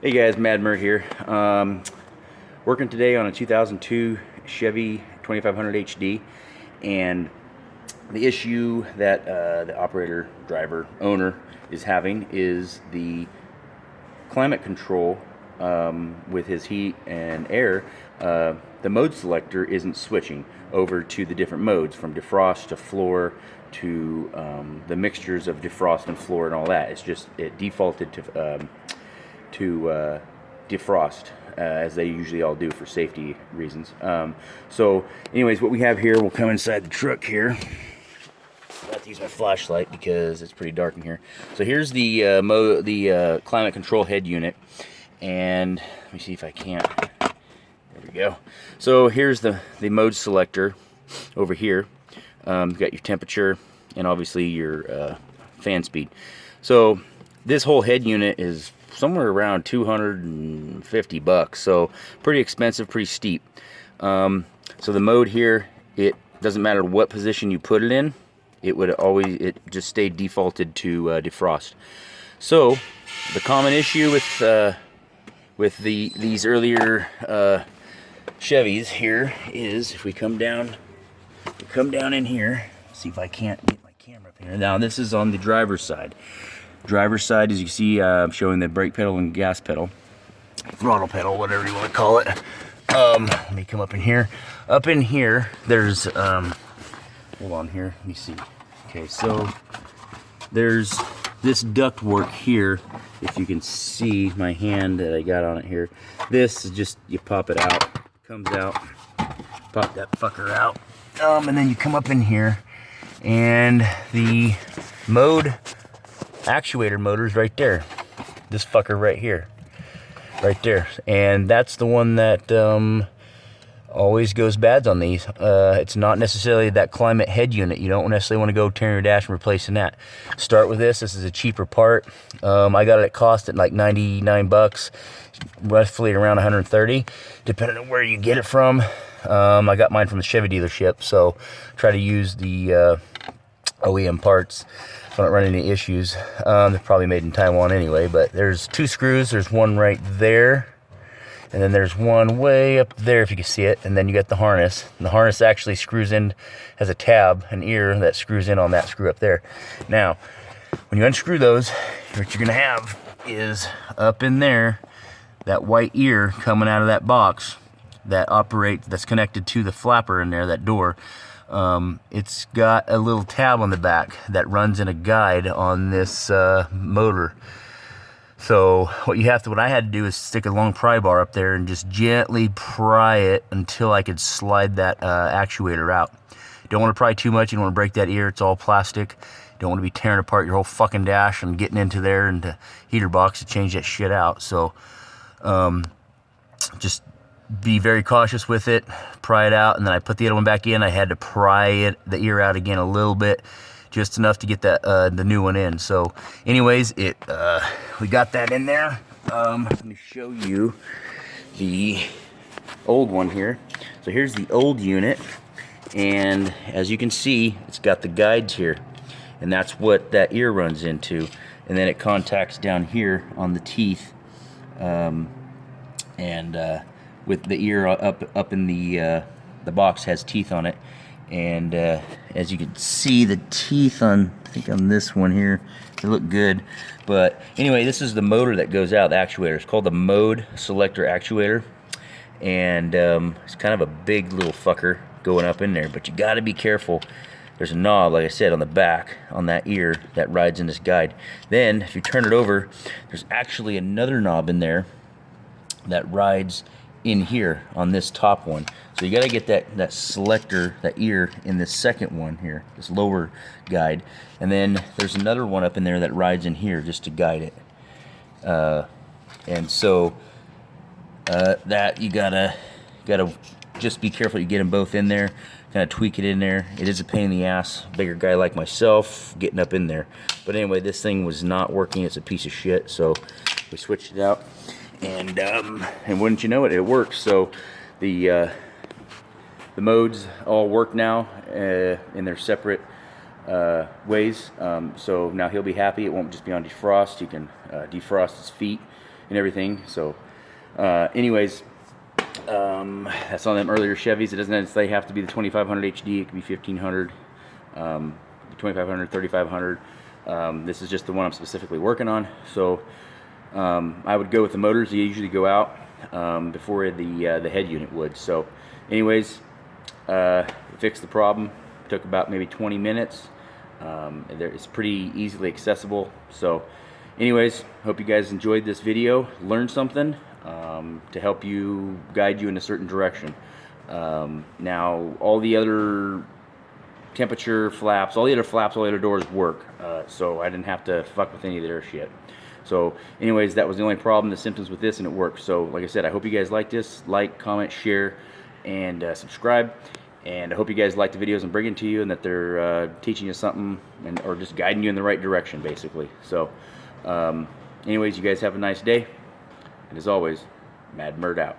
Hey guys, Mad Mert here. Working today on a 2002 Chevy 2500 HD, and the issue that the operator, driver, owner is having is the climate control with his heat and air. The mode selector isn't switching over to the different modes, from defrost to floor to the mixtures of defrost and floor and all that. It defaulted to defrost, as they usually all do for safety reasons. So anyways, what we have here, we'll come inside the truck here. I have to use my flashlight because it's pretty dark in here. So here's the climate control head unit, and let me see if I can't. There we go. So here's the mode selector over here. You've got your temperature and obviously your fan speed. So this whole head unit is somewhere around $250, so pretty expensive, pretty steep. So the mode here, it doesn't matter what position you put it in, it just stayed defaulted to defrost. So the common issue with these earlier Chevys here is, if we come down in here, see if I can't get my camera up here. Now this is on the driver's side. Driver's side, as you see, I'm showing the brake pedal and gas pedal, throttle pedal, whatever you want to call it. Let me come up in here. Up in here, there's hold on here. Let me see. Okay, so there's this duct work here. If you can see my hand that I got on it here, this is just, you pop it out, comes out, pop that fucker out, and then you come up in here, and the mode actuator motor's right there. This fucker right here, right there, and that's the one that always goes bad on these. It's not necessarily that climate head unit. You don't necessarily want to go tearing your dash and replacing that. Start with this. This is a cheaper part. I got it at cost at like 99 bucks, roughly around 130, depending on where you get it from. I got mine from the Chevy dealership, so try to use the OEM parts. I don't run any issues. They're probably made in Taiwan anyway, but there's two screws. There's one right there, and then there's one way up there, if you can see it, and then you got the harness. And the harness actually screws in, has a tab, an ear that screws in on that screw up there. Now, when you unscrew those, what you're gonna have is up in there, that white ear coming out of that box that's connected to the flapper in there, that door. It's got a little tab on the back that runs in a guide on this motor. So what I had to do is stick a long pry bar up there and just gently pry it until I could slide that actuator out. Don't want to pry too much. You don't want to break that ear. It's all plastic. Don't want to be tearing apart your whole fucking dash and getting into there and the heater box to change that shit out. So just be very cautious with it, pry it out, and then I put the other one back in. I had to pry the ear out again a little bit, just enough to get that the new one in. So anyways, we got that in there. Let me show you the old one here. So here's the old unit, and as you can see, it's got the guides here, and that's what that ear runs into, and then it contacts down here on the teeth, with the ear up in the box has teeth on it, and as you can see, the teeth on, I think on this one here, they look good. But anyway, this is the motor that goes out, the actuator. It's called the mode selector actuator, and it's kind of a big little fucker going up in there, but you got to be careful. There's a knob, like I said, on the back on that ear that rides in this guide. Then if you turn it over, there's actually another knob in there that rides in here on this top one. So you got to get that selector, that ear, in this second one here, this lower guide, and then there's another one up in there that rides in here just to guide it. And so that you gotta just be careful you get them both in there, kind of tweak it in there. It is a pain in the ass, bigger guy like myself getting up in there. But anyway, this thing was not working. It's a piece of shit, so we switched it out. And wouldn't you know it, it works. So the modes all work now in their separate ways. So now he'll be happy. It won't just be on defrost. You can defrost his feet and everything. So anyways, that's on them earlier Chevys. It doesn't necessarily have to be the 2500 HD. It could be 1500, 2500, 3500. This is just the one I'm specifically working on. So I would go with the motors. They usually go out before the head unit would. So anyways, fixed the problem. Took about maybe 20 minutes. It's pretty easily accessible. So anyways, hope you guys enjoyed this video, learned something to help you, guide you in a certain direction. Now all the other temperature flaps, all the other doors work, so I didn't have to fuck with any of their shit. So anyways, that was the only problem, the symptoms with this, and it worked. So like I said, I hope you guys like this. Like, comment, share, and subscribe. And I hope you guys like the videos I'm bringing to you, and that they're teaching you something, or just guiding you in the right direction, basically. So anyways, you guys have a nice day, and as always, Mad Murd out.